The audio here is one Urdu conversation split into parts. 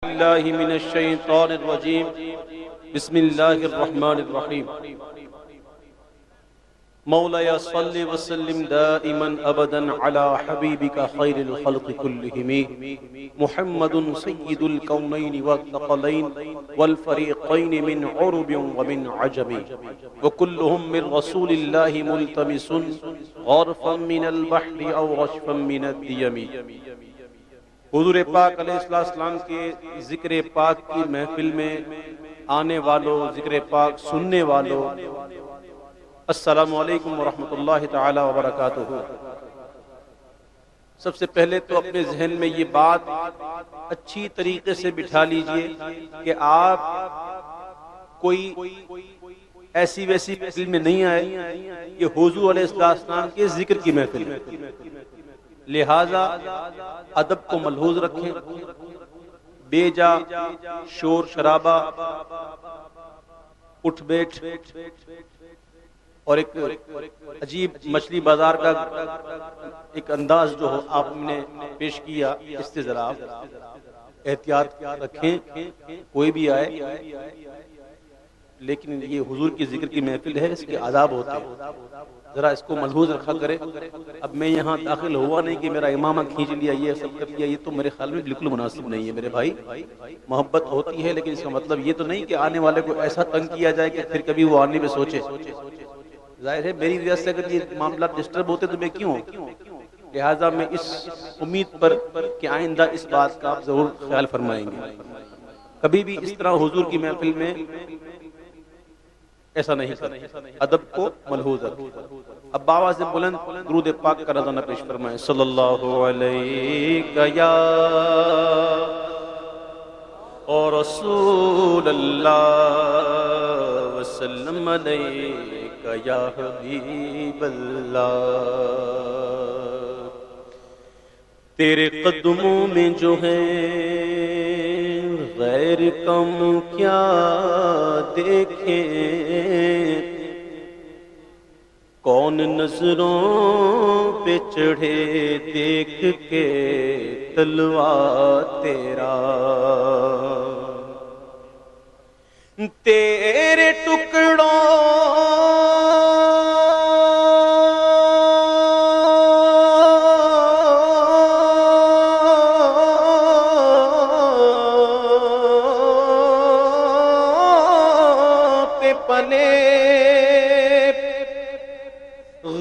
بالله من الشيطان الرجيم بسم الله الرحمن الرحيم مولاي صل وسلم دائما ابدا على حبيبك خير الخلق كلهم محمد سيد الكونين والثقلين والفريقين من عرب ومن عجم وكلهم من رسول الله ملتمس غرفا من البحر او رشفا من الديم۔ حضور پاک علیہ السلام کے ذکر پاک کی محفل میں آنے والوں، ذکر پاک سننے والوں، السلام علیکم ورحمۃ اللہ تعالی وبرکاتہ۔ سب سے پہلے تو اپنے ذہن میں یہ بات اچھی طریقے سے بٹھا لیجئے کہ آپ کوئی ایسی ویسی محفل میں نہیں آئے، یہ حضور علیہ السلام کے ذکر کی محفل ہے، لہذا ادب کو ملحوظ رکھیں، بے جا شور شرابہ، اٹھ بیٹھ اور ایک عجیب مچھلی بازار کا ایک انداز جو آپ نے پیش کیا، اس سے ذرا احتیاط رکھیں۔ کوئی بھی آئے لیکن یہ حضور کی ذکر کی محفل ہے، اس کے آداب ہوتے ہیں، ذرا اس کو ملحوظ رکھا کرے۔ اب میں یہاں داخل ہوا نہیں کہ میرا امامہ کھینچ لیا، یہ سب کر لیا، یہ تو میرے خیال میں بالکل مناسب نہیں ہے میرے بھائی۔ محبت ہوتی ہے لیکن اس کا مطلب یہ تو نہیں کہ آنے والے کو ایسا تنگ کیا جائے کہ پھر کبھی وہ آنے میں سوچے۔ ظاہر ہے میری وجہ سے اگر یہ معاملات ڈسٹرب ہوتے تو میں کیوں ہوں، لہٰذا میں اس امید پر کہ آئندہ اس بات کا آپ ضرور خیال فرمائیں گے، کبھی بھی اس طرح حضور کی محفل میں ایسا نہیں کریں، ادب کو ملحوظ رکھیں۔ اب آواز بلند درود پاک کا نذرانہ پیش فرمائیں۔ صلی اللہ علیہ یا رسول اللہ وسلم علیہ یا حبیب اللہ، تیرے قدموں میں جو ہے غیر کم کیا دیکھیں، کون نظروں پہ چڑھے دیکھ کے تلوار تیرا، تیرے ٹکڑوں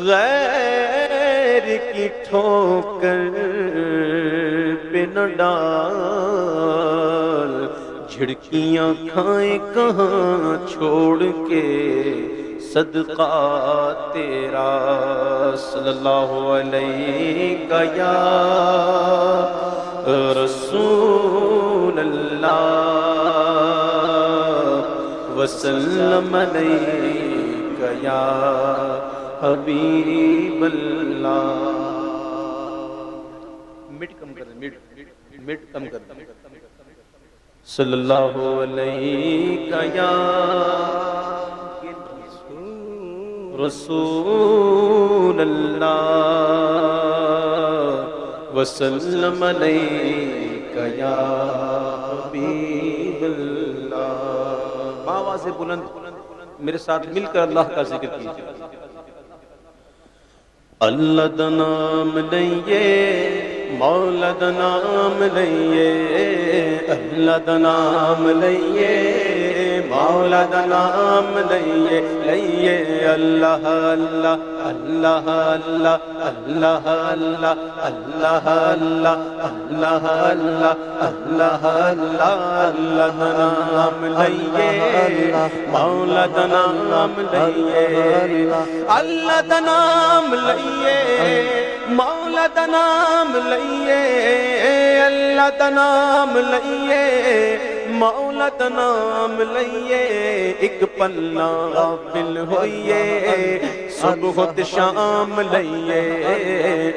غیر کی ٹھوکر پہ نہ ڈال، جھڑکیاں کھائیں کہاں چھوڑ کے صدقہ تیرا، صلی اللہ علیہ یا رسول اللہ وسلم علیہ یا حبیب اللہ۔ مٹ کم کر دیں، مٹ کم کر دیں۔ صلی اللہ علیہ یا رسول اللہ وسلم علیہ یا حبیب اللہ۔ آواز بلند میرے ساتھ مل کر اللہ کا ذکر کیجیے۔ اللہ دا نام لئیے، مولا دا نام لئیے، اللہ دا نام لئیے، مولا دا نام لئیے، لئیے اللہ اللہ اللہ اللہ اللہ اللہ اللہ اللہ اللہ اللہ اللہ اللہ دا نام لئیے، مولا دا نام لئیے، اللہ دا نام لئیے، مولا دا نام لئیے، اللہ دا نام لئیے، مولا مولا دا نام لئیے ایک پلہ غافل ہوئیے صبح تے شام لئیے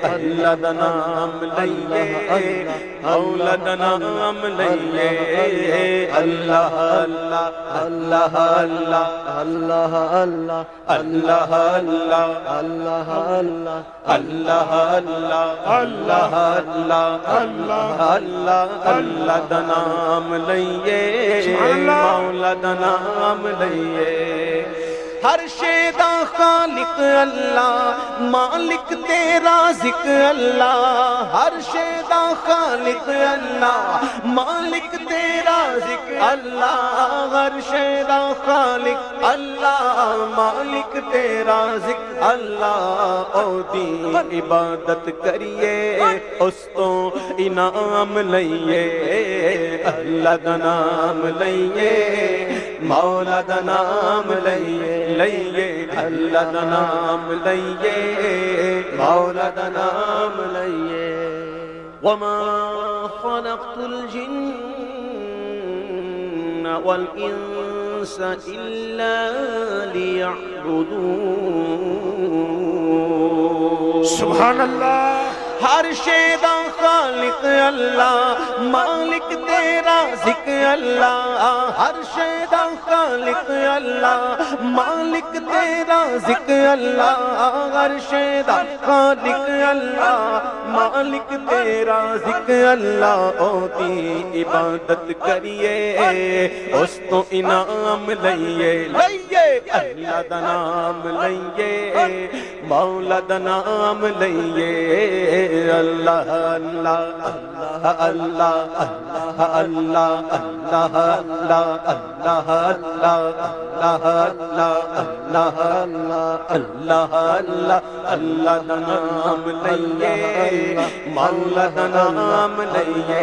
اللہ دا نام لئیے مولا دا نام لئیے اللہ اللہ اللہ اللہ اللہ اللہ اللہ اللہ اللہ اللہ اللہ اللہ اللہ اللہ اللہ اللہ اللہ دا نام لئیے مولا دا نام لئیے ہر شے دا خالق اللہ مالک تے رازق اللہ ہر شے دا خالق اللہ مالک تے رازق اللہ ہر شے دا خالق اللہ مالک تے رازق اللہ او دی عبادت کریے اس تو انعام لئیے اللہ دا نام لئیے مولا دا نام لئیے لئیے اللہ دا نام لئیے مولا دا نام لئیے وما خلقت الجن والانس الا ليعبدون سبحان اللہ ہر شے دا خالق اللہ مالک تیرا ذکر اللہ ہر شے دا خالق اللہ مالک تیرا ذکر اللہ ہر شے دا خالق اللہ مالک تیرا ذکر اللہ او دی عبادت کریے اس تو انعام لئیے لئیے اللہ دا نام لئیے مولا دا نام لئیے اللہ اللہ اللہ اللہ اللہ اللہ اللہ اللہ اللہ اللہ اللہ اللہ دا نام لئیے مولا دا نام لئیے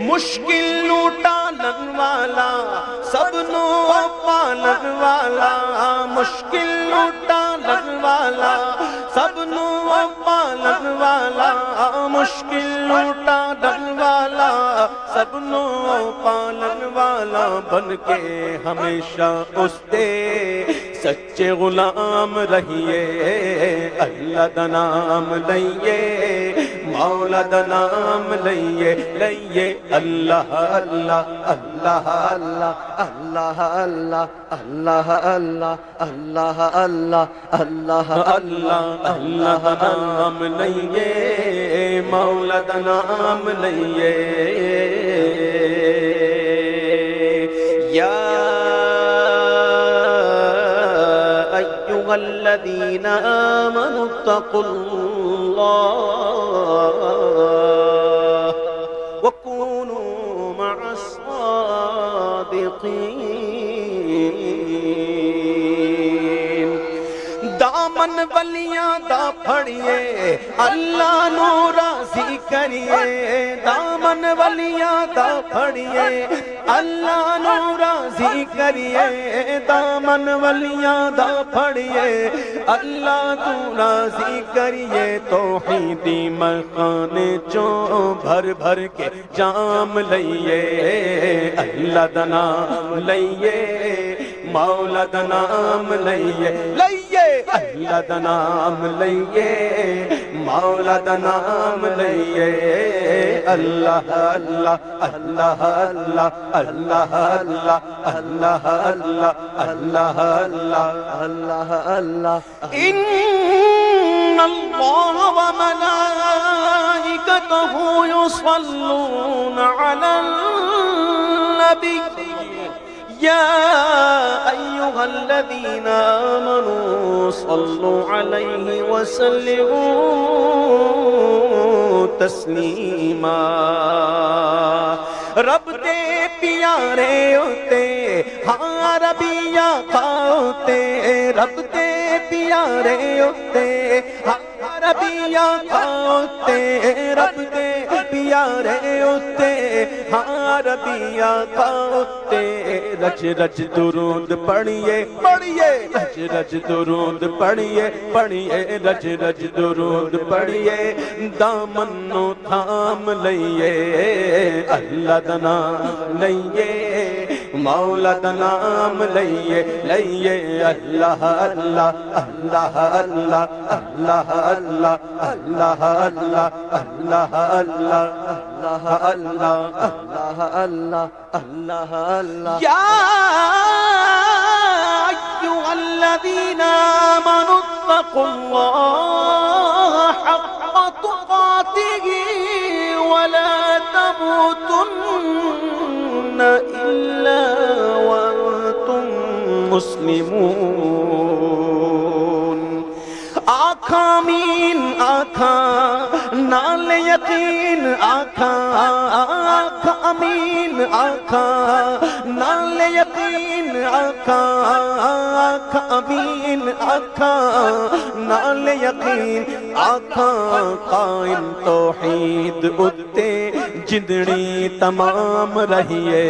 مشکل لوٹالن والا سب نو پالن والا مشکل لوٹالن والا سب نو پالن والا مشکل لوٹالن والا سب نو پالن والا بن کے ہمیشہ اس دے سچے غلام رہیے اللہ دا نام لئیے مولا دا نام لئیے لئیے اللہ اللہ اللہ اللہ اللہ اللہ اللہ اللہ اللہ اللہ اللہ اللہ اللہ نام لئیے مولا دا نام لئیے یا ایھا الذین آمنوا اتقوا اللہ وکونوا مع الصادقین دامن ولیاں دا پھڑیے اللہ نو راضی کریے دامن ولیاں دا پھڑیے اللہ نو راضی کریے دامن ولیاں دا پھڑیے اللہ تو راضی کریے توحیدی مخانے چوں بھر بھر کے جام لئیے اللہ دا نام لئیے مولا دا نام لئیے لئیے اللہ دا نام لئیے مولا دا نام لئیے اللہ اللہ اللہ اللہ اللہ اللہ اللہ اللہ اللہ اللہ اللہ ان اللہ وملائکتہ یصلون علی النبی یا ایھا الذین آمنوا صلوا علیہ وسلموا تسلیما رب دے پیارے ہوتے ہاں ربیہ کھاتے رب دے پیارے اتے ربیا کھاتے رب دے پیارے اتے ربیا کھاتے رج رج درود پڑھیے پڑھیے رج رج درود پڑھیے پڑھیے رج رج درود پڑھیے دامن نو تھام لئیے اللہ دا نام لئیے مولا دا نام لئیے لئیے اللہ اللہ اللہ اللہ اللہ اللہ اللہ اللہ اللہ اللہ اللہ اللہ اللہ اللہ اللہ یا ایھا الذین آمنوا اتقوا اللہ حق تقاتہ ولا تموتن الا وانتم مسلمون آکھا آمین آکھا نال یقین آکھا آکھا آمین آکھا نال یقین آکھا آکھا آمین آکھا نال یقین آکھا قائم توحید اتے جدڑی تمام رہیے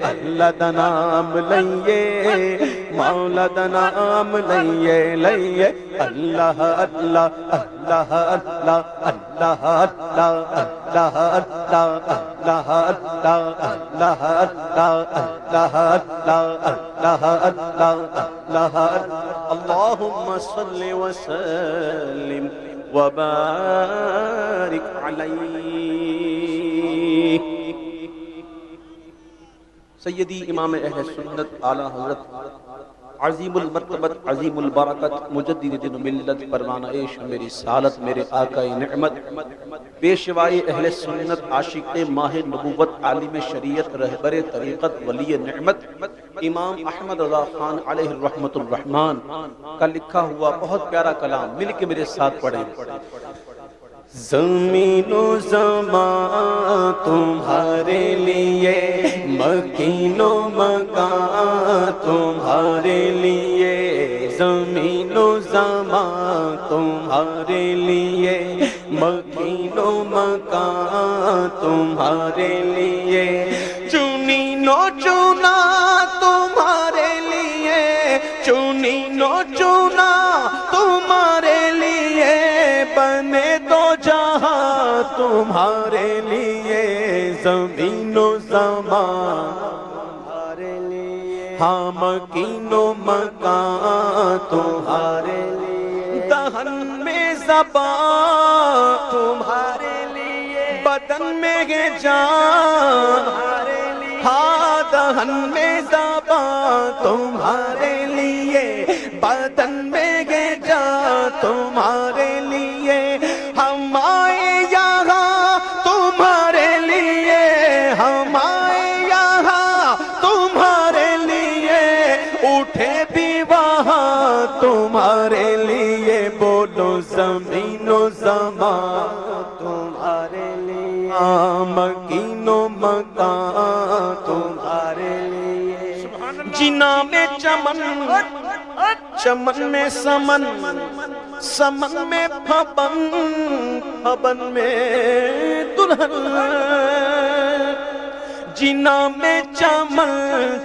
اللہ دا نام لئیے مولا دا نام لئیے لئیے اللہ اللہ اللہ اللہ اللہ اللہ اللہ اللہ اللہ اللہ اللہ اللہ اللہ اللہ اللہ اللہم صل وسلم وبارک علیہ سیدی امام اہل سنت اعلیٰ حضرت عظیم المرتبت عظیم البرکت مجدد دین و ملت پروانہ شمع رسالت میرے آقا نعمت پیشوائے اہل سنت عاشق ماہ نبوت عالم شریعت رہبر طریقت ولی نعمت امام احمد رضا خان علیہ الرحمت الرحمن کا لکھا ہوا بہت پیارا کلام مل کے میرے ساتھ پڑھیں زمین و زمان تمہارے لیے مکین و مکان تمہارے لیے زمین و زمان تمہارے لیے مکین و مکان تمہارے لیے چنی نو چنا تمہارے لیے چنی نو چنا تمہارے لیے بنے دو جہاں تمہارے لیے زمین و زمان تمہارے لیے ہاں مکین و مکان تمہارے لیے دہن میں زبان تمہارے لیے بدن میں ہے جان تمہارے لیے ہاں دہن میں زبان تمہارے لیے بدن میں ہے جان تمہارے لیے ہم آئے یہاں تمہارے لیے ہم آئے یہاں تمہارے لیے اٹھے بھی وہاں تمہارے لیے بولو زمین و زمان تمہارے لیے مکین و مکان تمہارے لیے جنا میں چمن چمن میں سمن سمن میں پھبن پھبن میں دلہن جنا میں چمن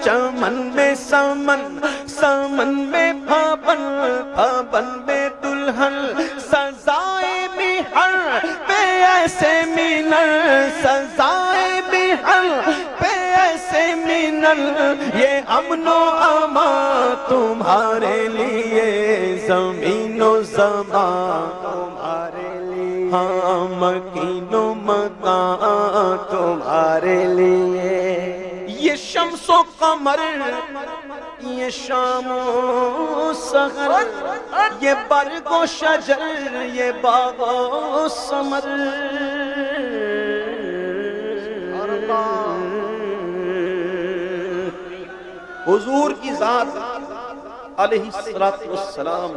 چمن میں سمن سمن میں پھبن پھبن میں دلہن سزائے بہر پہ ایسے ملن سزائے بہر پہ ایسے ملن یہ امن و امان تمہارے لیے زمین و زمان تمہارے لیے ہاں مکین و مکان تمہارے لیے یہ شمس و قمر یہ شام و سحر یہ برگ و شجر یہ باغ و ثمر حضور کی ذات علیہ السلام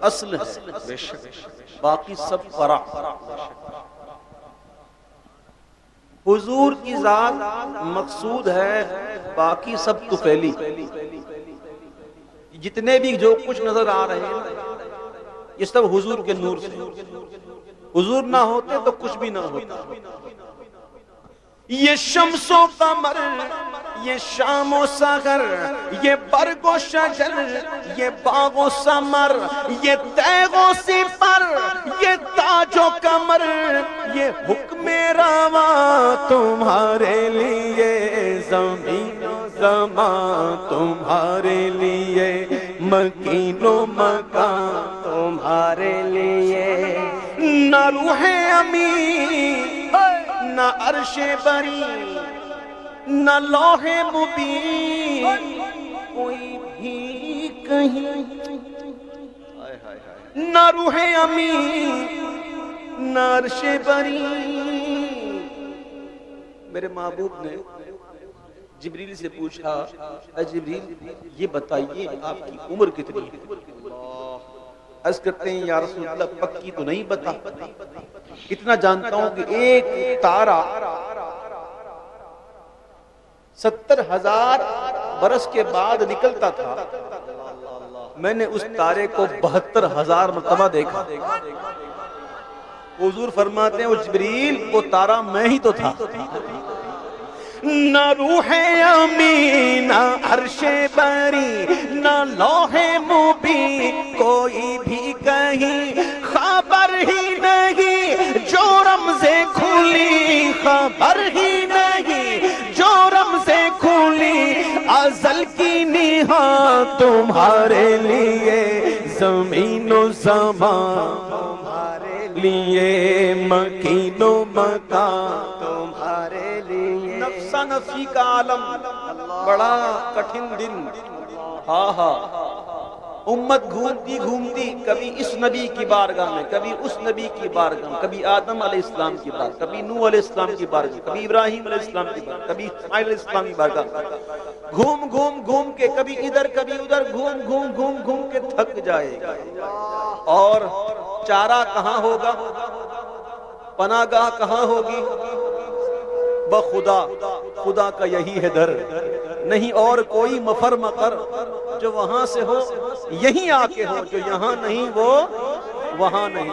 اصل ہے بے شک باقی سب فرع حضور کی ذات مقصود ہے باقی سب طفیلی جتنے بھی جو کچھ نظر آ رہے ہیں یہ سب حضور کے نور سے، حضور نہ ہوتے تو کچھ بھی نہ ہوتا۔ یہ شمس و قمر، یہ شام و سحر، یہ برگ و شجر، یہ باغ و ثمر، یہ تیغ و سپر، یہ تاج و کمر، یہ حکم رواں تمہارے لیے، زمین و زمان تمہارے لیے، مکین و مکان تمہارے لیے، نہ روح امین نہ عرش بری نہ لوح مبین کوئی بھی کہیں، نہ روح امین نہ عرش بری۔ میرے محبوب نے جبریل سے پوچھا، اے جبریل یہ بتائیے آپ کی عمر کتنی ہے؟ عرض کرتے ہیں یا رسول اللہ پکی تو نہیں بتا، اتنا جانتا ہوں کہ ایک تارا 70,000 برس کے بعد نکلتا تھا، میں نے اس تارے کو 72,000 مرتبہ دیکھا۔ حضور فرماتے ہیں وہ جبریل وہ تارا میں ہی تو تھا۔ نہ روح امین نہ عرش بری نہ لوح مبین کوئی بھی کہیں خبر ہی نہیں، جو رمزیں کھلی خبر ہی نہیں، جو رمزیں کھلی ازل کی نہاں تمہارے لیے، زمین و زمان تمہارے لیے، مکین و مکان تمہارے لیے۔ نفسا نفسی کا عالم بڑا کٹھن دن، ہاں ہاں امت گھومتی گھومتی کبھی اس نبی کی بارگاہ میں، کبھی اس نبی کی بارگاہ میں، کبھی آدم علیہ السلام کی بارگاہ، کبھی نوح علیہ السلام کی بارگاہ، کبھی ابراہیم علیہ السلام کی بارگاہ، کبھی اسماعیل علیہ السلام کی بارگاہ، گھوم گھوم گھوم کے کبھی ادھر کبھی ادھر گھوم گھوم گھوم گھوم کے تھک جائے گا، اور چارہ کہاں ہوگا، پناہ گاہ کہاں ہوگی؟ بخدا، خدا کا یہی ہے در، نہیں اور کوئی مفر مقر، جو وہاں سے ہو یہیں آ کے ہو، جو یہاں نہیں وہ وہاں نہیں۔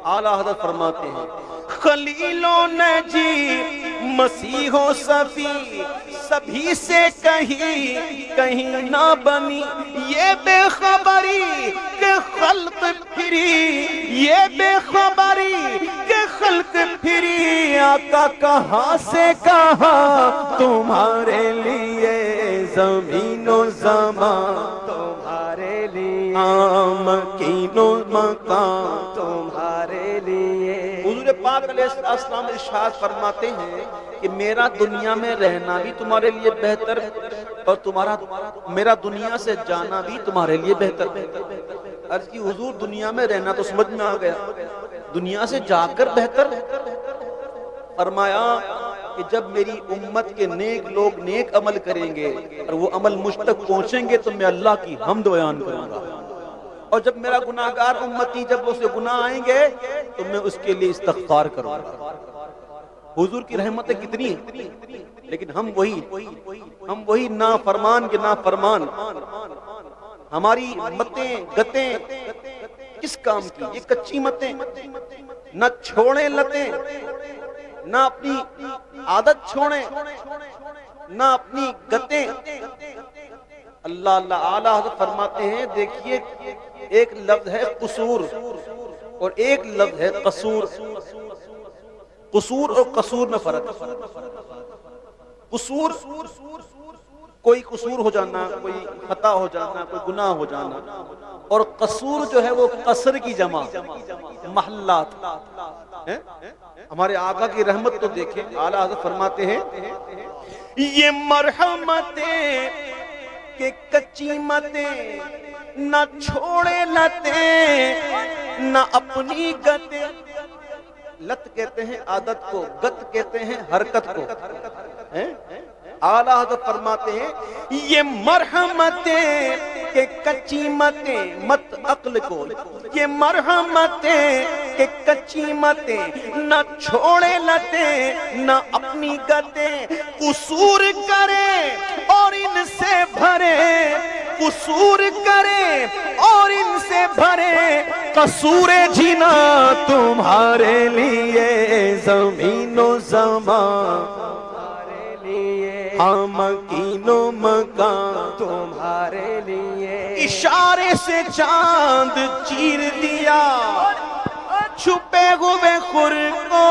اعلیٰ حضرت فرماتے ہیں خلیل و نجیب مسیح و صفی سبھی سے کہیں نہ بنی، یہ بے خبری کہ خلق پھری، یہ بے خبری کہ خلق پھری، آقا کہاں سے کہاں تمہارے لیے، زمین و زمان تمہارے لیے، مکین و مکان تمہارے لیے۔ حضور پاک علیہ السلام ارشاد فرماتے ہیں کہ میرا دنیا میں رہنا بھی تمہارے لیے بہتر، اور میرا دنیا سے جانا بھی تمہارے لیے بہتر۔ عرض کی حضور دنیا میں رہنا تو سمجھ میں آ گیا، دنیا سے جا کر بہتر؟ فرمایا کہ جب میری امت کے نیک لوگ نیک عمل کریں گے اور وہ عمل مجھ تک پہنچیں گے تو میں اللہ کی حمد بیان کروں گا، اور جب میرا گناہگار امتی جب اسے گناہ آئیں گے تو میں اس کے لیے استغفار کروں گا۔ حضور کی رحمتیں کتنی ہیں، لیکن ہم وہی نافرمان کے نافرمان، ہماری متیں گتیں کس کام کی؟ یہ کچی متیں، نہ چھوڑیں لتیں، نہ اپنی عادت چھوڑیں، نہ اپنی گتیں۔ اللہ اللہ اعلیٰ حضرت فرماتے ہیں دیکھیے ایک لفظ ہے قصور اور ایک لفظ ہے قصور، قصور اور قصور میں فرق ہے۔ قصور کوئی قصور ہو جانا، کوئی خطا ہو جانا، کوئی گناہ ہو جانا، اور قصور جو ہے وہ قصر کی جمع محلات۔ ہمارے آقا کی رحمت تو دیکھیں، اعلیٰ حضرت فرماتے ہیں یہ مرحمتیں کہ کچی متیں، نہ چھوڑے لتیں نہ اپنی گتیں۔ لت کہتے ہیں عادت کو، گت کہتے ہیں حرکت کو۔ اعلیٰ حضرت فرماتے ہیں یہ مرحمتیں کہ کچی متیں، مت عقل کو، یہ مرحمتیں کہ کچی متیں، نہ چھوڑے لتیں نہ اپنی گتیں، قصور کرے اور ان سے بھرے قصور کرے اور ان سے بھرے قصور جینا تمہارے لیے زمین و زمان تمہارے لیے ہاں مکین و مکان تمہارے لیے اشارے سے چاند چیر دیا چھپے ہوئے خور کو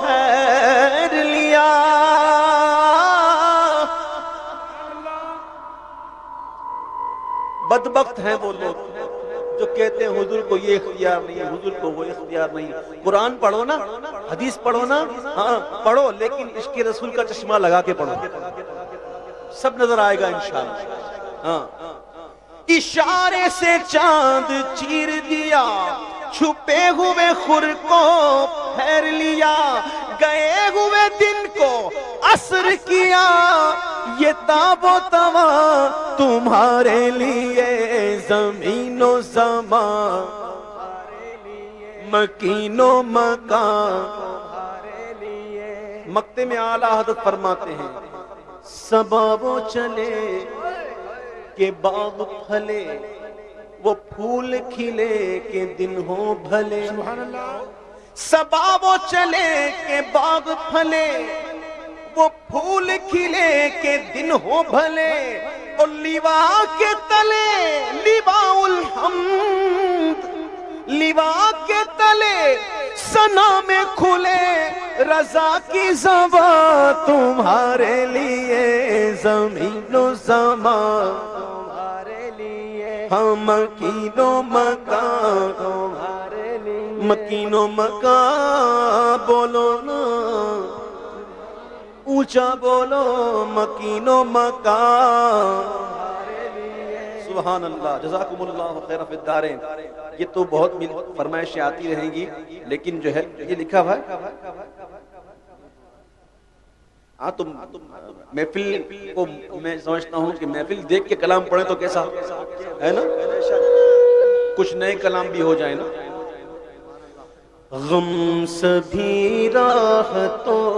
پھیر لیا بدبخت ہیں وہ لوگ جو کہتے ہیں حضور کو یہ اختیار نہیں ہے، حضور کو وہ اختیار نہیں ہے۔ قرآن پڑھو نا، حدیث پڑھو نا، ہاں پڑھو، لیکن عشق رسول کا چشمہ لگا کے پڑھو، سب نظر آئے گا انشاءاللہ۔ ہاں اشارے سے چاند چیر دیا چھپے ہوئے خور کو پھیر لیا گئے ہوئے دن کو عصر کیا یہ تاب و توا تمہارے لیے زمین و زمان مکین و مکان تمہارے لیے۔ مکتے میں اعلیٰ حضرت فرماتے ہیں صبا وہ چلے کہ باغ پھلے وہ پھول کھلے کہ دن ہو بھلے، صبا وہ چلے کہ باغ پھلے وہ پھول کھلے کہ دن ہو بھلے، اور لیوا کے تلے لیوا الحمد لیوا کے تلے ثنا میں کھلے رضا کی زبان تمہارے لیے زمین و زمان تمہارے لیے ہم مکین و مکان تمہارے لیے مکین و مکان بولو نا اونچا بولو مکین و مکان سبحان اللہ جزاکم اللہ خیر فی الدارین۔ یہ تو بہت فرمائشیں آتی رہیں گی لیکن جو ہے یہ لکھا ہوا ہے ہاں تم محفل کو میں سمجھتا ہوں کہ محفل دیکھ کے کلام پڑھیں تو کیسا ہے نا، کچھ نئے کلام بھی ہو جائیں نا۔ غم سبھی راحتوں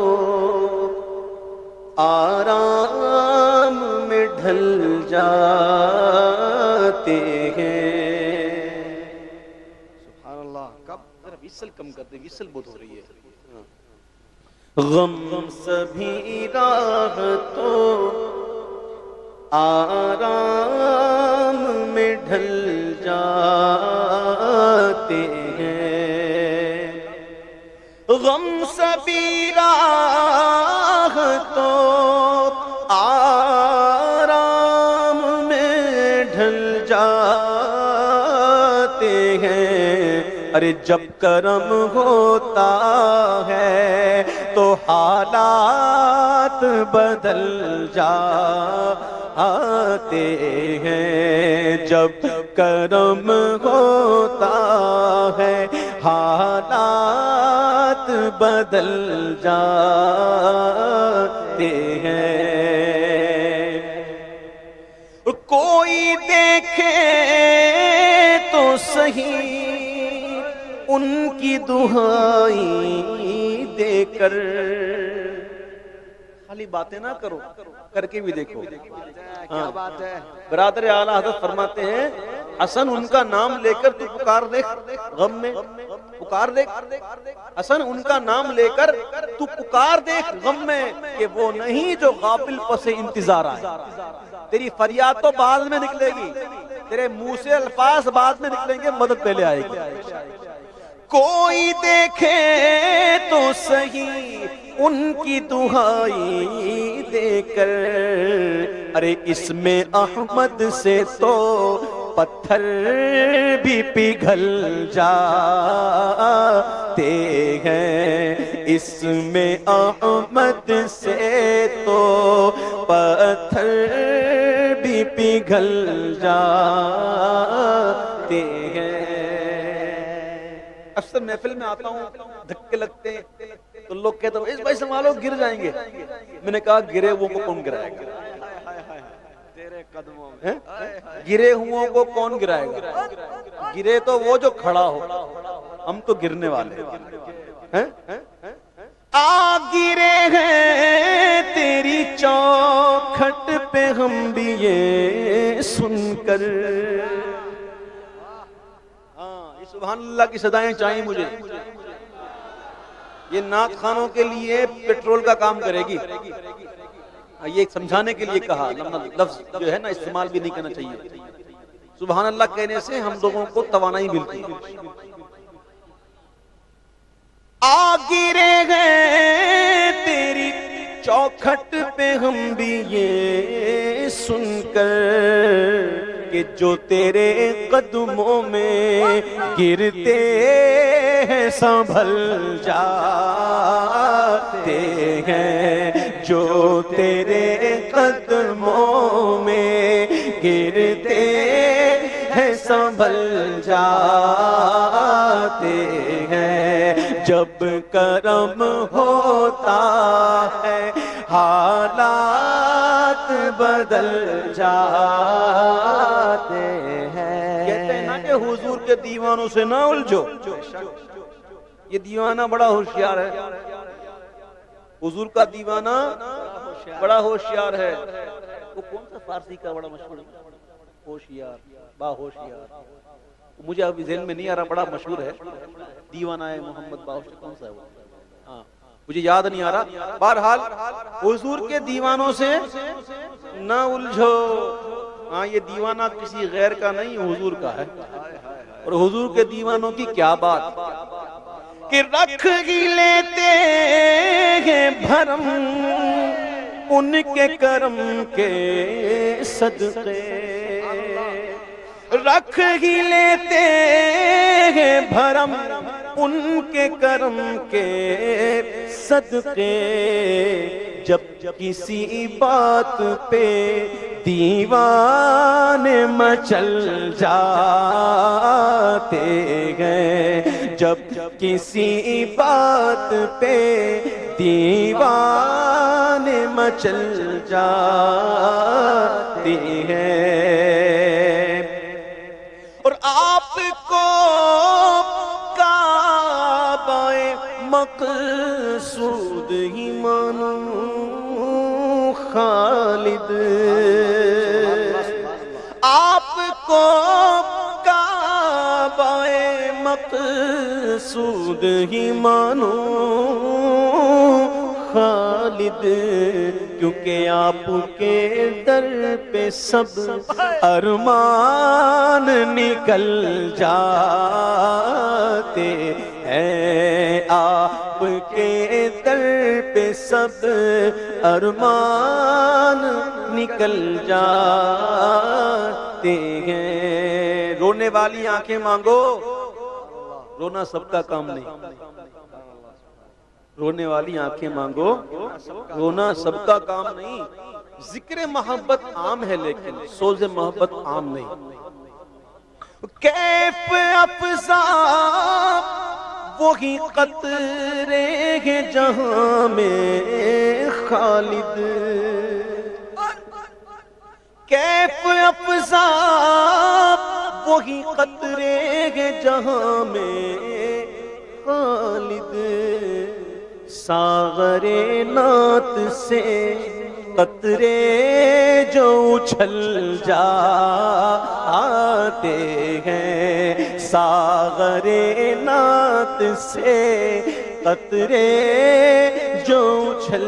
آرام میں ڈھل جاتے ہیں۔ سبحان اللہ، کب ذرا ویسل کم کرتے، ویسل بہت ہو رہی ہے۔ غم سبھی راحتوں آرام میں ڈھل جاتے ہیں، غم سبھی راحتوں آرام میں ڈھل جاتے ہیں، ارے جب کرم ہوتا ہے تو حالات بدل جاتے ہیں، جب کرم ہوتا ہے حالات بدل جاتے ہیں۔ کوئی دیکھے تو صحیح ان کی دہائی دے کر، خالی باتیں نہ کرو، کر کے بھی دیکھو۔ کیا بات ہے، برادر اعلیٰ حضرت فرماتے ہیں حسن ان کا نام لے کر تو پکار دیکھ غم میں، پکار دیکھ حسن ان کا نام لے کر تو پکار دیکھ غم میں، کہ وہ نہیں جو غافل پس انتظار آئے۔ تیری فریاد تو بعد میں نکلے گی، تیرے منہ سے الفاظ بعد میں نکلیں گے، مدد پہلے آئے گی۔ کوئی دیکھے تو صحیح ان کی دہائی دے کر، ارے اس میں احمد سے تو پتھر بھی پگھل جاتے ہیں، اس میں احمد سے تو پتھر بھی پگھل جاتے ہیں۔ اکثر محفل میں آتا ہوں، دھکے لگتے ہیں تو لوگ کہتے ہیں اس بھائی سنبھالو گر جائیں گے۔ میں نے کہا گرے ہوئوں کو کون گرائے گا، تیرے قدموں میں گرے ہوئوں کو کون گرائے گا، گرے تو وہ جو کھڑا ہو، ہم تو گرنے والے ہیں۔ آ گرے ہیں تیری چوکھٹ پہ ہم ہم بھی یہ سن کر، ہاں سبحان اللہ کی صدائیں چاہیے مجھے، یہ نعت خوانوں کے لیے پیٹرول کا کام کرے گی، یہ سمجھانے کے لیے کہا، لفظ جو ہے نا استعمال بھی نہیں کرنا چاہیے۔ سبحان اللہ کہنے سے ہم لوگوں کو توانائی ملتی ہے۔ آ گرے گئے تیری چوکھٹ پہ ہم بھی یہ سن کر کہ جو تیرے قدموں میں گرتے ہیں سنبھل جاتے ہیں، جو تیرے قدموں میں گرتے ہیں سنبھل جاتے ہیں، جب کرم ہوتا ہے حالات بدل جاتے ہیں۔ کہتے ہیں نا کہ حضور کے دیوانوں سے نہ الجھو، یہ دیوانہ بڑا ہوشیار ہے، حضور کا دیوانہ بڑا ہوشیار ہے۔ وہ کون سا فارسی کا بڑا مشہور ہوشیار، با ہوشیار، مجھے ابھی ذہن میں نہیں آ رہا، بڑا مشہور ہے دیوانہ ہے محمد با ہوشیار، کون سا ہے وہ؟ ہاں مجھے یاد نہیں آ رہا۔ بہرحال حضور کے دیوانوں سے نہ الجھو، ہاں یہ دیوانہ کسی غیر کا نہیں، حضور کا ہے، اور حضور کے دیوانوں کی کیا بات کہ رکھ ہی لیتے ہیں بھرم ان کے کرم کے صدقے، رکھ ہی لیتے ہیں بھرم ان کے کرم کے صدقے، جب کسی بات پہ دیوانے مچل جاتے ہیں، جب کسی بات پہ دیوانے مچل جاتے ہیں، اور آپ کو کعبہ مقصود ہی مانو خالد، آپ کو کعبہ مقصود ہی مانو خالد، کیونکہ آپ کے در پہ سب ارمان نکل جاتے ہیں، آپ کے در پہ سب ارمان نکل جاتے ہیں۔ رونے والی آنکھیں مانگو، رونا سب کا کام نہیں، رونے والی آنکھیں مانگو، رونا سب کا کام نہیں۔ ذکر محبت عام ہے لیکن سوز محبت عام نہیں۔ کیف افزا وہی قطرے ہیں جہاں میں خالد، کیف افزا وہی قطرے ہیں جہاں میں خالد، ساغر نعت سے قطرے جو اچھل جاتے ہیں، ساغر نعت سے قطرے جو اچھل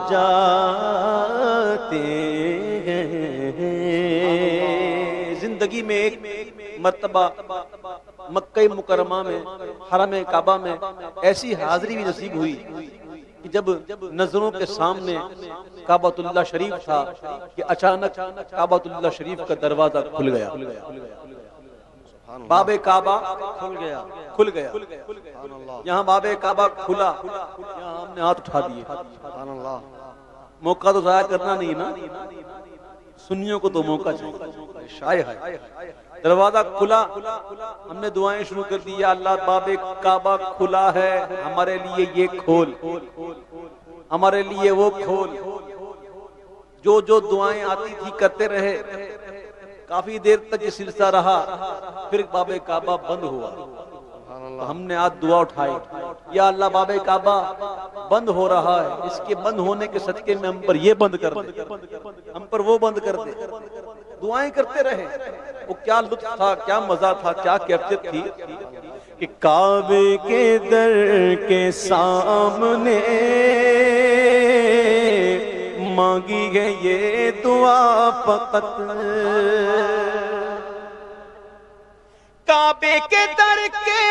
جاتے ہیں۔ زندگی میں ایک مرتبہ مکہ مکرمہ میں حرم کعبہ میں ایسی حاضری بھی نصیب ہوئی کہ جب نظروں کے سامنے کعبۃ اللہ شریف تھا کہ اچانک کعبۃ اللہ شریف کا دروازہ کھل گیا، باب کعبہ کھل گیا، یہاں باب کعبہ کھلا، یہاں ہم نے ہاتھ اٹھا دیے۔ موقع تو ضائع کرنا نہیں نا، سنیوں کو تو موقع چاہیے۔ دروازہ کھلا، ہم نے دعائیں شروع کر دی، یا اللہ باب کعبہ کھلا ہے، ہمارے لیے یہ کھول، ہمارے لیے وہ کھول۔ جو جو دعائیں آتی تھی کرتے رہے، کافی دیر تک یہ سلسلہ رہا، پھر باب کعبہ بند ہوا۔ ہم نے آج دعا اٹھائی، یا اللہ باب کعبہ بند ہو رہا ہے، اس کے بند ہونے کے صدقے میں ہم پر یہ بند کر دے، ہم پر وہ بند کر دے۔ دعائیں کرتے رہے۔ وہ کیا لطف تھا، کیا مزہ تھا، کیا کیفیت تھی کہ کعبے کے در کے سامنے مانگی ہے یہ دعا فقط، کعبے کے در کے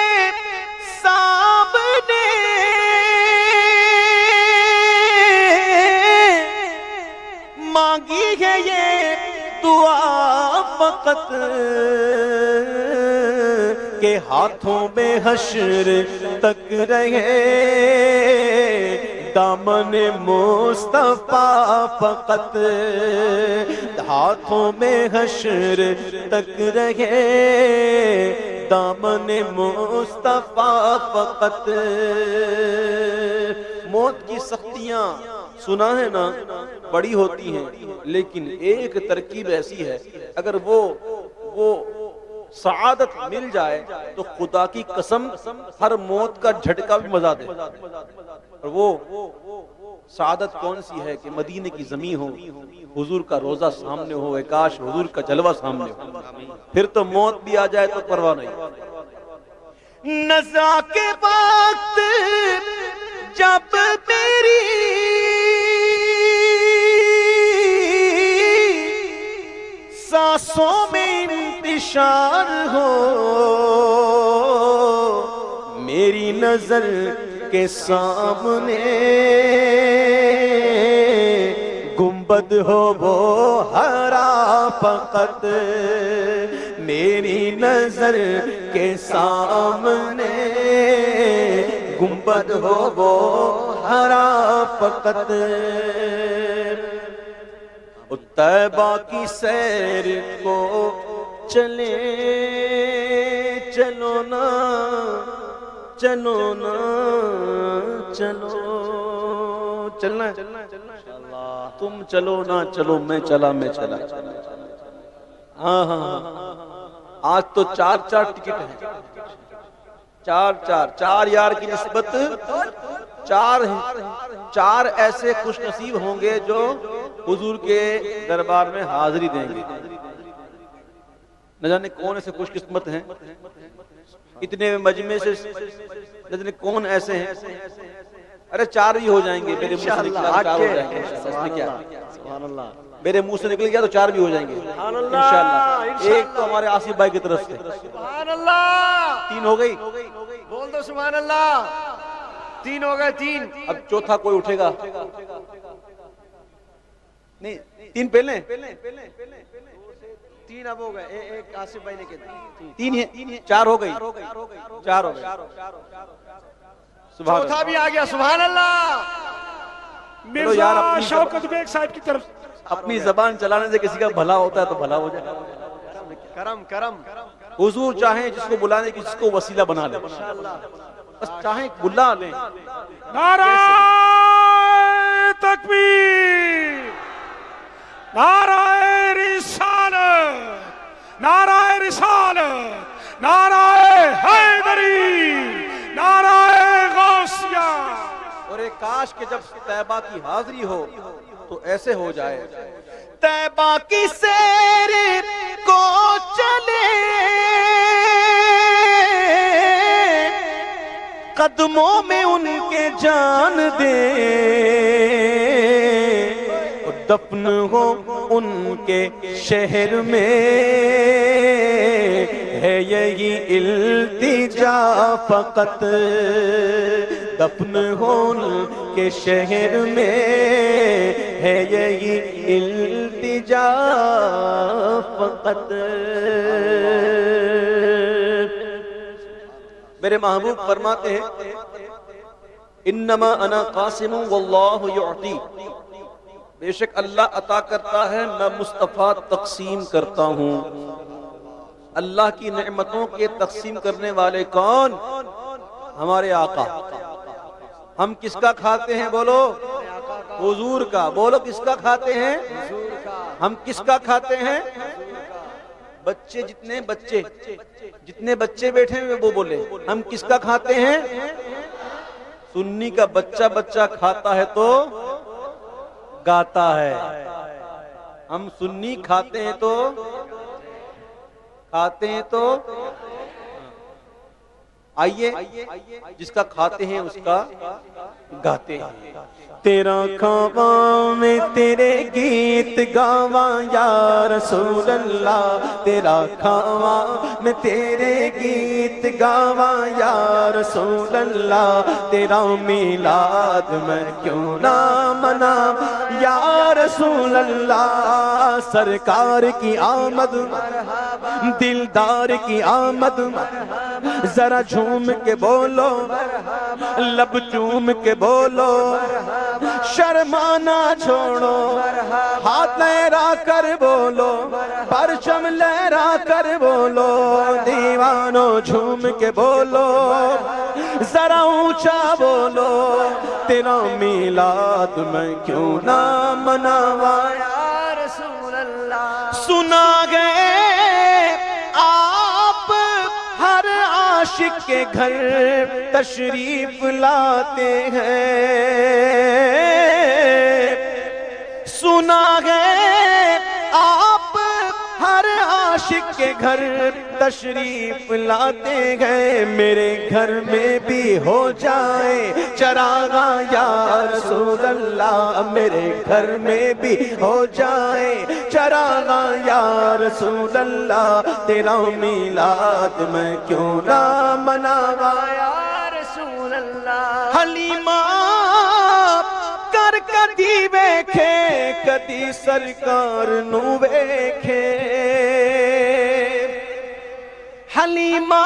سامنے مانگی ہے یہ دعا فقط، کہ ہاتھوں میں حشر تک رہے دامن مصطفیٰ فقط، ہاتھوں میں حشر تک رہے دامن مصطفیٰ فقط۔ موت کی سختیاں سنا ہے نا بڑی ہوتی ہیں، لیکن ایک ترکیب ایسی ہے، اگر وہ سعادت مل جائے تو خدا کی قسم ہر موت کا جھٹکا بھی مزہ دے۔ اور وہ سعادت کون سی ہے کہ مدینے کی زمین ہو، حضور کا روضہ سامنے ہو، کاش حضور کا جلوہ سامنے ہو، پھر تو موت بھی آ جائے تو پرواہ نہیں۔ نزا کے وقت جب میری سانسوں میں انتشار ہو، میری نظر کے سامنے گنبد ہو وہ ہرا فقط، میری نظر کے سامنے گنبد ہو وہ ہرا فقط۔ طیبہ کی سیر کو چلے چلو نا چلو نا چلو، چلنا تم چلو نا چلو، میں چلا ہاں ہاں آج تو چار ٹکٹ ہیں، چار یار کی نسبت چار ایسے خوش نصیب ہوں گے جو حضور کے دربار میں حاضری دیں گے۔ نہ جانے کون ایسے خوش قسمت ہیں، اتنے مجمع سے نہ جانے کون ایسے ہیں۔ ارے چار بھی ہو جائیں گے، میرے منہ سے نکلا چار ہو جائیں گے، میرے منہ سے نکل گیا تو چار بھی ہو جائیں گے انشاءاللہ۔ ایک تو ہمارے آصف بھائی کی طرف سے، سبحان اللہ، 3 ہو گئی، بول دو سبحان اللہ، 3 ہو گئے 3۔ اب چوتھا کوئی اٹھے گا نہیں، 3 پہلے 3 اب ہو گئے، ایک آصف بھائی نے کہا 3 ہے، 4 ہو گئی، 4 ہو گئی، سبحان چوتھا بھی آ گیا، سبحان اللہ۔ مرزا شوکت بیگ صاحب کی طرف اپنی زبان چلانے سے کسی کا بھلا ہوتا ہے تو بھلا ہو جائے۔ کرم حضور چاہیں جس کو بلانے کی، جس کو وسیلہ بنا لیں، بس چاہیں بلا لیں۔ نعرہ تکبیر، نعرہ رسالت، نعرہ رسالت، نعرہ حیدری، نعرہ غوثیہ۔ اور ایک کاش کہ جب طیبہ کی حاضری ہو تو ایسے ہو جائے، طیبہ کی سیر کو چلے قدموں میں ان کے جان دے، دفن ہو ان کے شہر میں ہے یہی التجا فقط، دفن ہو ان کے شہر میں ہے یہی التجا فقط۔ میرے محبوب فرماتے ہیں انما انا قاسم واللہ یعطی، بے شک اللہ عطا کرتا ہے، میں مصطفیٰ تقسیم کرتا ہوں۔ اللہ کی نعمتوں کے تقسیم کرنے والے کون؟ ہمارے آقا۔ ہم کس کا کھاتے ہیں؟ بولو حضور کا۔ بولو کس کا کھاتے ہیں؟ ہم کس کا کھاتے ہیں؟ بچے جتنے بچے بیٹھے ہیں وہ بولے ہم کس کا کھاتے ہیں؟ سنی کا بچہ بچہ کھاتا ہے تو گاتا ہے، ہم سنی کھاتے ہیں تو آئیے جس کا کھاتے ہیں اس کا گاتے ہیں۔ تیرا کھاواں میں تیرے گیت گاواں یا رسول اللہ، تیرا کھاواں میں تیرے گیت گاواں یا رسول اللہ، تیرا میلاد میں کیوں نہ مناواں یا رسول اللہ۔ سرکار کی آمد دلدار کی آمد، ذرا جھوم کے بولو، لب چوم کے بولو، شرمانا چھوڑو، ہاتھ لہرا کر بولو، پرچم لہرا کر بولو، دیوانو جھوم کے بولو، ذرا اونچا بولو، تیرا میلاد میں کیوں نہ مناواں یا رسول اللہ۔ سنا گئے آپ ہر عاشق کے گھر تشریف لاتے ہیں، سنا ہے آپ ہر عاشق کے گھر تشریف لاتے ہیں، میرے گھر میں بھی ہو جائے چراغاں یا رسول اللہ، میرے گھر میں بھی ہو جائے چراغاں یا رسول اللہ، تیرا میلاد میں کیوں نہ مناواں یا رسول اللہ۔ حلیمہ کر کدی ویکھے کدی سرکار نو ویکھے، حلیمہ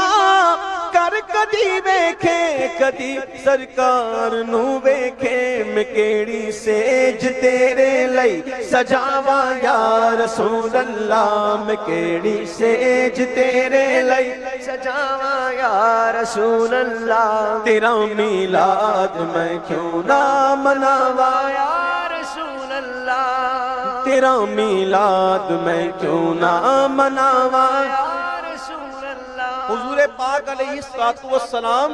کر کدی ویکھے کدی سرکار نو ویکھے، میں کیڑی سیج تیرے لئی سجاواں یا رسول اللہ، میں کیڑی سیج تیرے لئی سجاواں یا رسول اللہ، تیرا میلاد میں کیوں نہ مناواں یا رسول اللہ، تیرا میلاد میں کیوں نہ مناواں یا رسول اللہ۔ حضور پاک علیہ السلام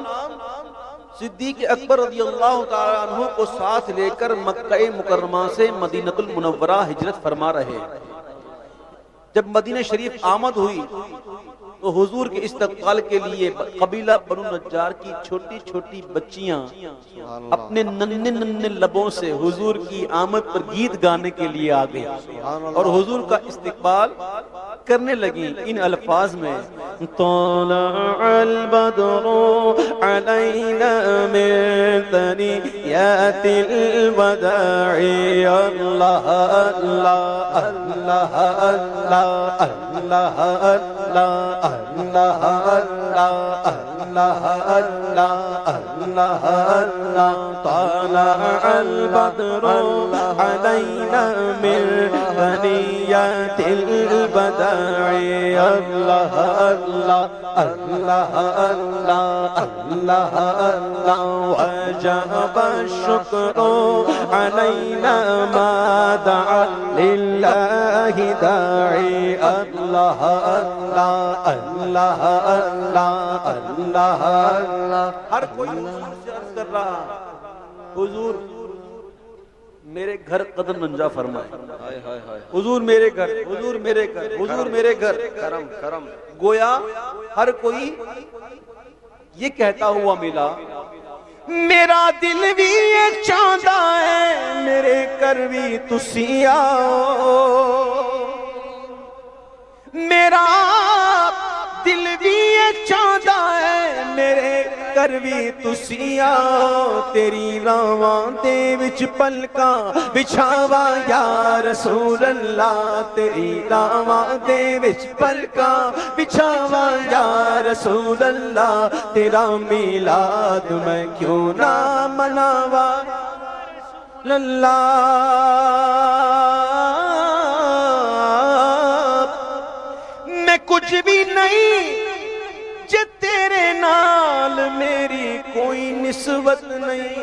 صدیق اکبر رضی اللہ تعالیٰ عنہ کو ساتھ لے کر مکہ مکرمہ سے مدینہ المنورہ ہجرت فرما رہے۔ جب مدینہ شریف آمد ہوئی تو حضور کے استقبال کے لیے قبیلہ بنو نجار کی چھوٹی چھوٹی بچیاں اپنے ننھے ننھے لبوں سے حضور کی آمد پر گیت گانے کے لیے آ گئی اور حضور کا استقبال کرنے لگیں ان الفاظ میں، طلع البدر علینا من ثنیات الوداع، اللہ اللہ اللہ اللہ اللہ اللہ اللہ اللہ اللہ اللہ اللہ اللہ، طلع البدر علینا من ثنیات الوداع، اللہ اللہ اللہ اللہ اللہ اللہ، وجب الشکر علینا ما دعا للہ داعی، اللہ اللہ اللہ اللہ اللہ اللہ۔ ہر کوئی حضور سے عرض کر رہا، حضور میرے گھر قدم ننجا فرمائے، حضور میرے گھر، حضور میرے گھر، حضور میرے گھر، کرم کرم۔ گویا ہر کوئی یہ کہتا ہوا ملا، میرا دل بھی یہ چاہتا ہے میرے گھر بھی تسی آؤ، میرا دل بھی یہ چاہتا ہے میرے گھر بھی تسی آؤ، تیری راواں دے وچ پلکاں بچھاواں یا رسول اللہ، تیری راواں دے وچ پلکاں بچھاواں یا رسول اللہ، تیرا میلاد میں کیوں نہ مناواں اللہ۔ میں کچھ بھی نہیں جے تیرے نال میری کوئی نسبت نہیں،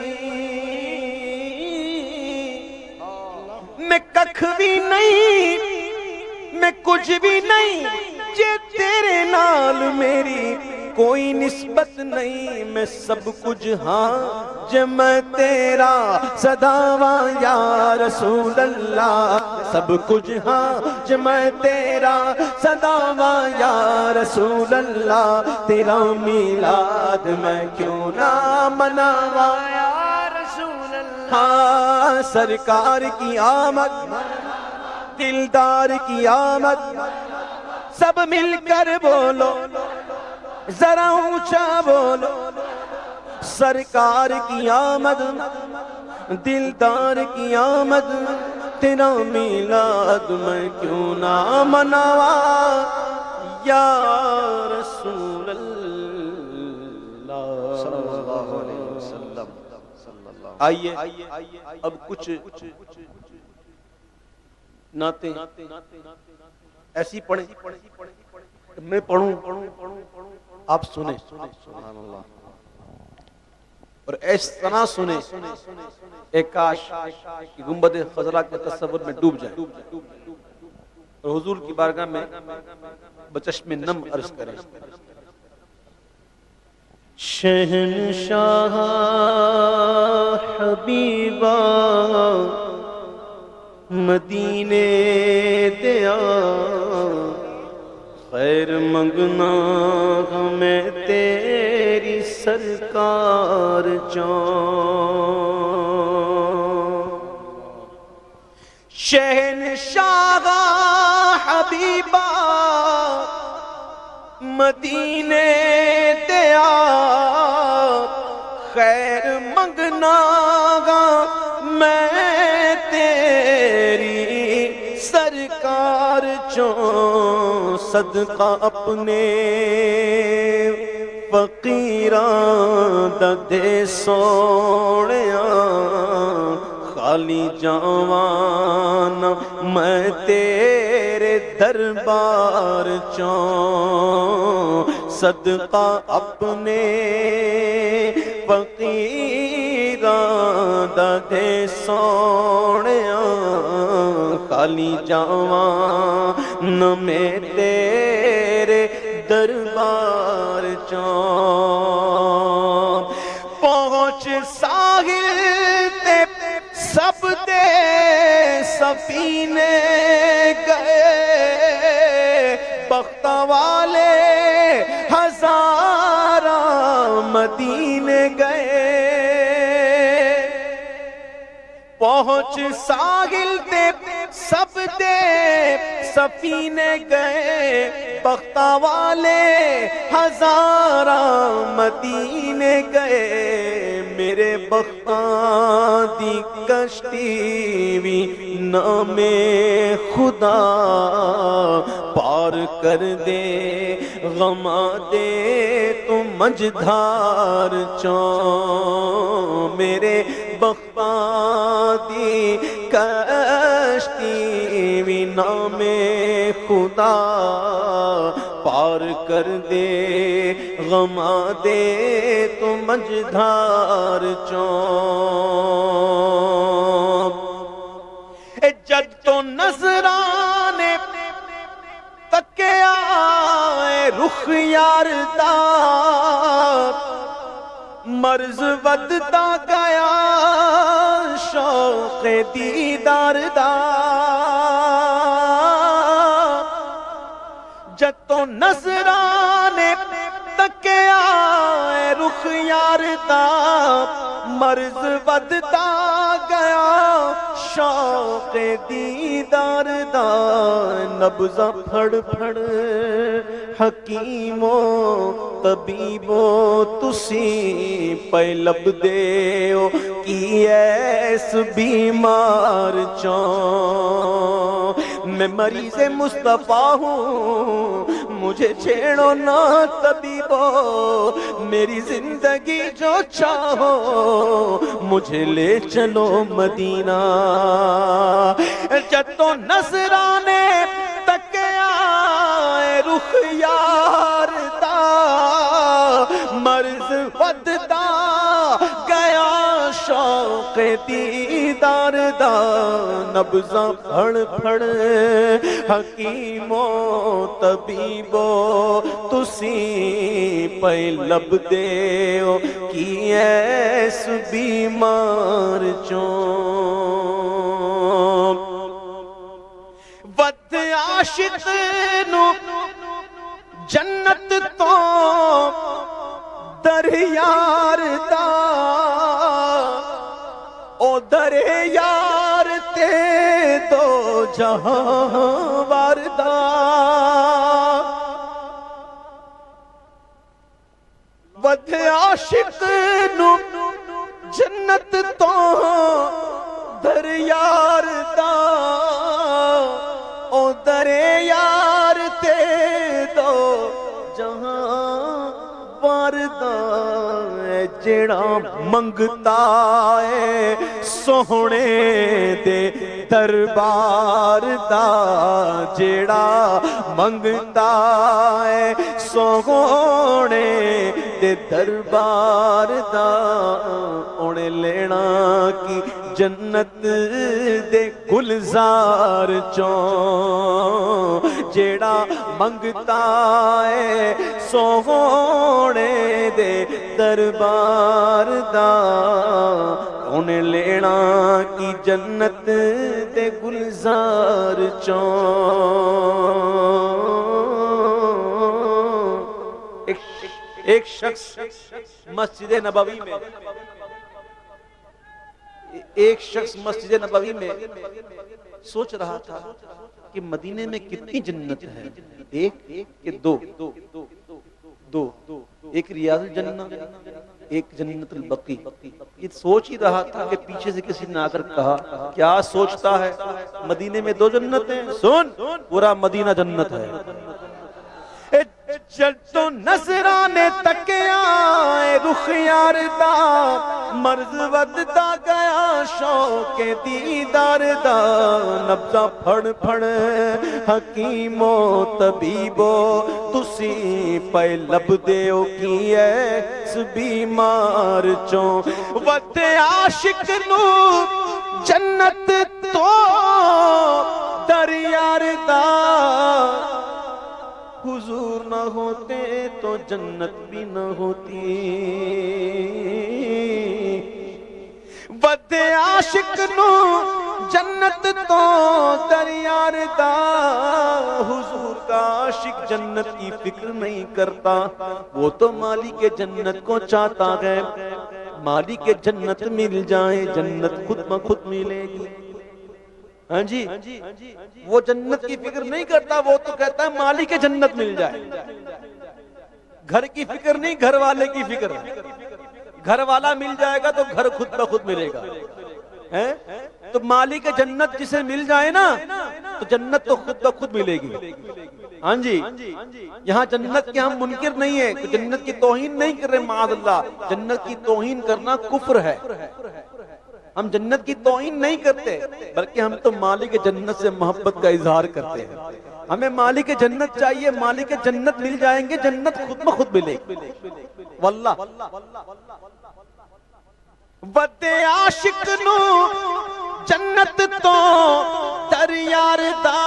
میں ککھ بھی نہیں، میں کچھ بھی نہیں جے تیرے نال میری کوئی نسبت نہیں میں سب کچھ ہاں جو میں تیرا صداواں یا رسول اللہ سب کچھ ہاں جو میں تیرا صداواں یا رسول اللہ تیرا میلاد میں کیوں نہ مناواں یا رسول اللہ ہاں سرکار کی آمد دلدار کی آمد سب مل کر بولو ذرا اونچا بولو سرکار کی آمد دلدار کی آمد تیرا میلاد میں کیوں نہ مناواں یا رسول اللہ صلی اللہ علیہ وسلم آئیے اب کچھ نعتیں ایسی پڑھیں میں پڑھوں آپ سنیں سبحان اللہ اور اس طرح سنیں ایک کاش کہ گنبد خضرا کے تصور میں ڈوب جائے اور حضور کی بارگاہ میں بچشم نم عرض کریں شہنشاہ حبیبا مدینے دیا خیر منگنا ہمیں تیری سرکار شہنشاہ حبیبا مدینے دیا خیر منگنا گا میں تیری سرکار چوں صدقہ اپنے فقیراں دا دے سوڑیاں خالی جاوان میں تیرے دربار چوں صدقہ اپنے فقیراں دا دے سوڑیاں خالی جاوان میں تیرے دربار چوں پہنچ ساحل تے سب دے سفینے گئے بختہ والے ہزاراں مدینے گئے پہنچ ساحل تے سب دے سفینے گئے بختہ والے ہزاراں مدینے گئے میرے بختاں دی کشتی بھی نام خدا پار کر دے غما دے تو مجدھار چوں میرے بختاں دی کشتی بھی نام خدا پار کر دے غما دے تو مجدھار چوں جد تو نظرانے تکیا رخ یار دا مرض ودتا گیا شوق دیدار دا جد تو نظرانے تکیا رخ یار دا مرض ودتا گیا شوق دیدار دا نبضہ پھڑ پھڑ حکیمو طبیبو تسی پہ لب دیو کی ایس بیمار چوں میں مریض مصطفیٰ ہوں مجھے چھیڑو نہ طبیبو میری زندگی جو چاہو مجھے لے چلو مدینہ جد تو نظرانے تکیا رخ یار دا مرض ودتا گیا شوق شوق دیدار دا نبضاں پھڑ پھڑ حکیمو طبیبو تسی پہ لب دیو کی ایس بیمار چون ود عاشق نو جنت تو در یار دا او در یار تے دو جہاں واردا ود عاشق نو جنت تو در یار دا او در یار تے دو جہاں واردا جڑا منگتا ہے سوہنے دے دربار دا جڑا منگتا ہے سوہنے دے دربار دا اونے لینا کی جنت دے گلزار چوں جیڑا منگتا ہے سوہنے دے دربار دا انہیں لینا کی جنت دے گلزار چوں ایک شخص مسجد نبوی میں سوچ رہا تھا کہ مدینے میں کتنی جنت ہے ایک کہ دو ایک ریاض الجنہ ایک جنت البقی یہ سوچ ہی رہا تھا کہ پیچھے سے کسی نے آ کر کہا کیا سوچتا ہے مدینے میں دو جنتیں سن پورا مدینہ جنت ہے جل تو نظرانے تکیا رخ یار دا مرض ودتا گیا شوق دیدار دا نبضاں پھڑ پھڑ حکیمو طبیبو تسی پہ لب دیو کی ایس بیمار چوں ود عاشق نو جنت تو در یار دا حضور نہ ہوتے تو جنت بھی نہ ہوتی ود عاشق نو جنت تو در یار دا حضور کا عاشق جنت کی فکر نہیں کرتا وہ تو مالک جنت کو چاہتا ہے مالک جنت مل جائے جنت خود بخود ملے گی ہاں جی وہ جنت کی فکر نہیں کرتا وہ تو کہتا ہے مالک جنت مل جائے گھر کی فکر نہیں گھر والے کی فکر گھر والا مل جائے گا تو گھر خود بخود ملے گا تو مالک جنت جسے مل جائے نا تو جنت تو خود بخود ملے گی ہاں جی یہاں جنت کے ہم منکر نہیں ہیں جنت کی توہین نہیں کر رہے معاذ اللہ جنت کی توہین کرنا کفر ہے ہم جنت کی توہین نہیں کرتے بلکہ ہم تو مالک جنت سے محبت کا اظہار کرتے ہیں ہمیں مالک جنت چاہیے مالک جنت مل جائیں گے جنت خود بخود ملے گی واللہ ود عاشق نو جنت تو در یار دا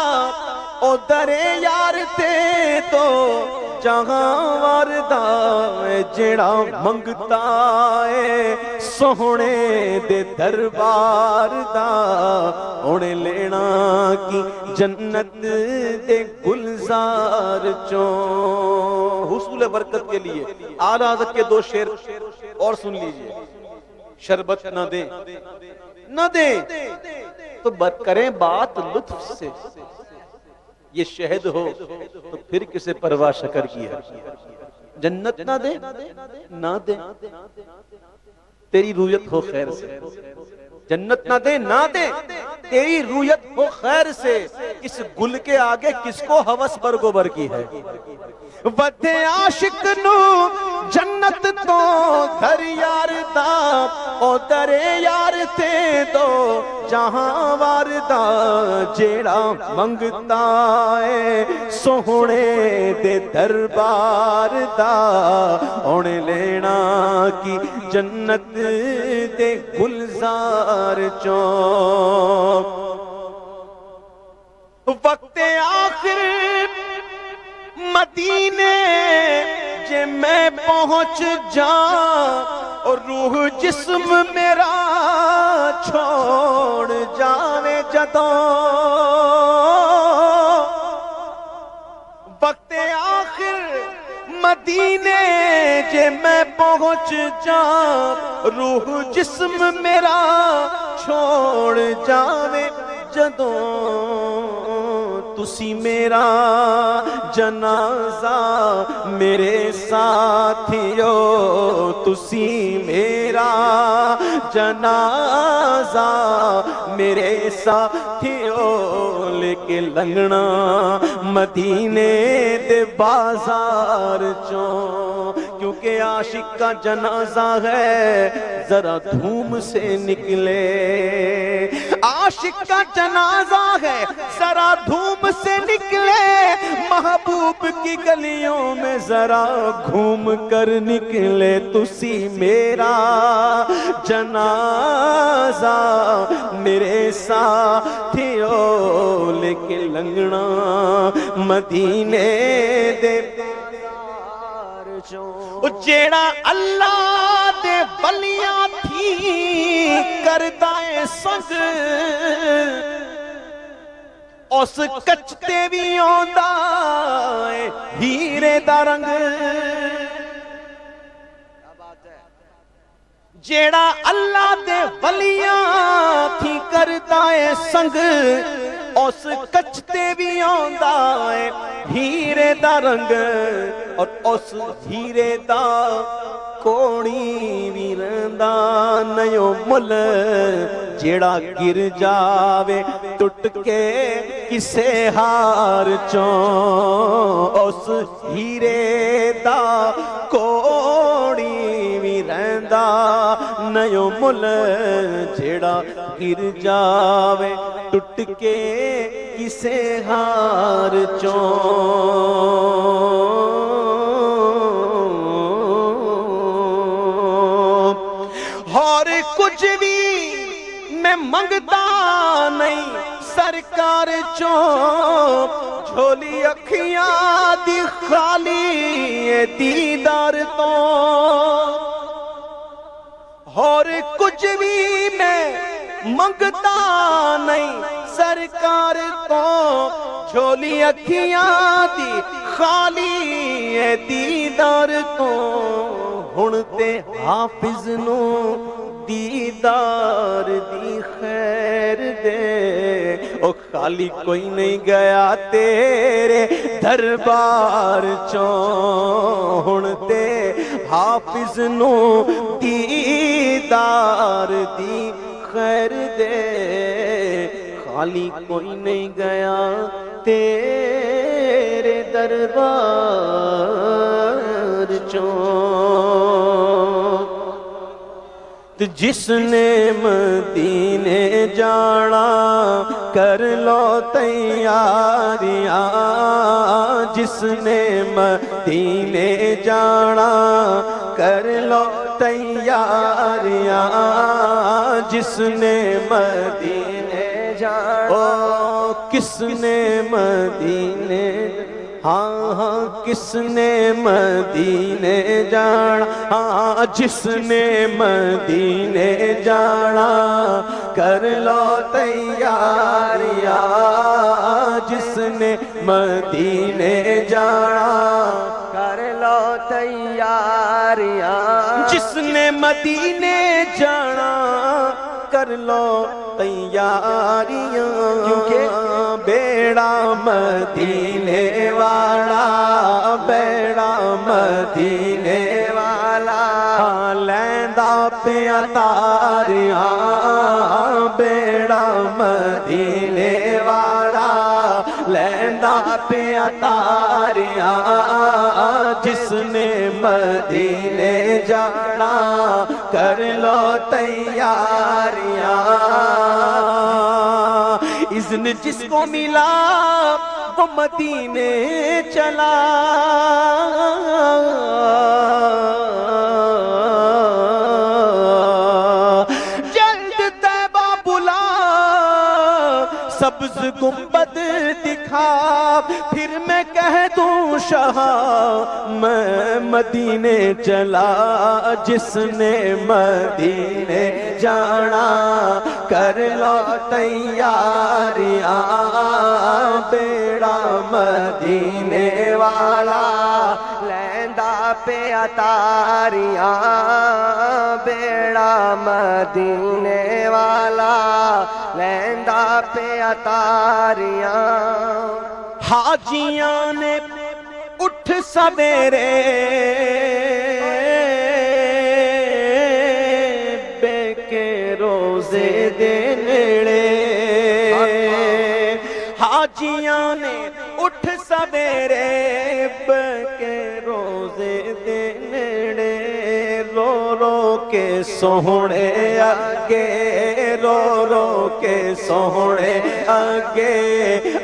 او در یار تے تو جہاں واردا جڑا منگتا ہے سوہنے دے دربار دا اونے لینا کی جنت دے گلزار چوں حصول برکت کے لیے اعلیٰ حضرت کے دو شعر اور سن لیجئے شربت نہ دیں نہ دیں تو کریں بات لطف سے یہ شہد ہو تو پھر کسے پرواہ شکر کی ہے جنت نہ دے نہ دے تیری رویت ہو خیر سے جنت نہ دے نہ دے تیری رویت ہو خیر سے اس گل کے آگے کس کو ہوس برگوبر کی ہے ود عاشق نو جنت تو در یار دا او در یار تے دو جہاں واردا جیڑا منگتا ہے سوہنے دے دربار دا اونے لینا کی جنت دے گلزار چوں وقت آخر مدینے جے میں پہنچ جاں اور روح جسم میرا چھوڑ جاوے جدوں وقت آخر مدینے جے میں پہنچ جاں روح جسم میرا چھوڑ جاوے جدوں تسی میرا جنازہ میرے ساتھیو تسی میرا جنازہ میرے ساتھیو لے کے لنگنا مدینے دے بازار چوں کیونکہ عاشق کا جنازہ ہے ذرا دھوم سے نکلے عاشق کا جنازہ ہے ذرا دھوم سے نکلے محبوب کی گلیوں میں ذرا گھوم کر نکلے تسی میرا جنازہ میرے ساتھیو لے کے لنگنا مدینے دے جیڑا اللہ دے ولیاں تھی کردا اے سنگ اس کچتے بھی آندا اے ہیرے دا رنگ جیڑا اللہ دے ولیاں تھی کردا اے سنگ اس کچتے بھی آندا اے ہیرے دا رنگ اور اس ہیرے دا کوڑی بھی رہندا نیو مل جیڑا گر جاوے ٹٹ کے کسے ہار چوں اس ہیرے دا کوڑی بھی رہندا نیو مل جیڑا گر جاوے ٹٹ کے کسے ہار چوں اور کچھ بھی میں منگتا نہیں سرکار چوں جھولی اکھیاں دی خالی دیدار تو اور کچھ بھی میں منگتا نہیں سرکار تو جھولی اکھیاں دی خالی دیدار تو ہن تے حافظ نو دیدار دی خیر دے او خالی کوئی نہیں گیا تیرے دربار چوں ہن تے حافظ نو دیدار دی خیر دے خالی کوئی نہیں گیا تیرے دربار چوں جس نے مدینے جانا کر لو تیاریاں جس نے مدینے جانا کر لو تیاریاں جس نے مدینے جانا او کس نے مدینے ہاں ہاں کس نے مدینے جانا ہاں جس نے مدینے جانا کر لو تیاریاں جس نے مدینے جانا کر لو تیاریاں جس نے مدینے جانا کر لو تیاریاں کیونکہ بیڑا مدینے والا بیڑا مدینے والا لیندا پیا تاریاں بیڑا مدینے والا لیندا پیا تاریاں جس نے مدینے جانا کر لو تیاریاں اذن جس کو ملا وہ مدینے چلا، جلد طیبہ بلا سبز گنبد دکھا، پھر میں کہہ دوں شاہ میں مدینے چلا، جس نے مدینے جانا کر لو تیاریاں، بیڑا مدینے والا لیندا پہ اتاریاں، بیڑا مدینے والا لیندا پہ اتاریاں۔ حاجیاں نے اٹھ سویرے بے کے روزے دے نیڑے، حاجیاں نے اٹھ سویرے بے کے روزے دے نیڑے، رو رو کے سوہنے اگے، رو رو کے سوہنے اگے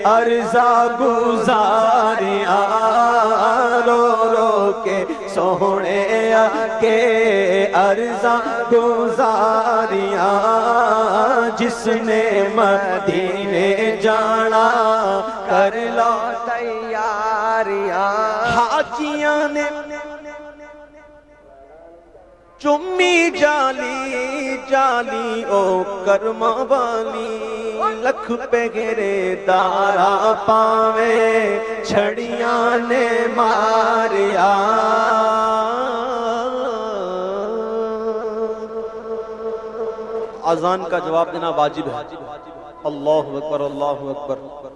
عرضہ گزاریاں، رو رو کے سوہنے اگے عرضہ گزاریاں، جس نے مدینے جانا کر لو تیاریاں۔ حاجیاں نے چمی جالی جالی او کرم والی، لکھ پہ گرے دارا پاوے چھڑیاں نے ماریا۔ اذان کا جواب دینا واجب ہے۔ اللہ اکبر، اللہ اکبر۔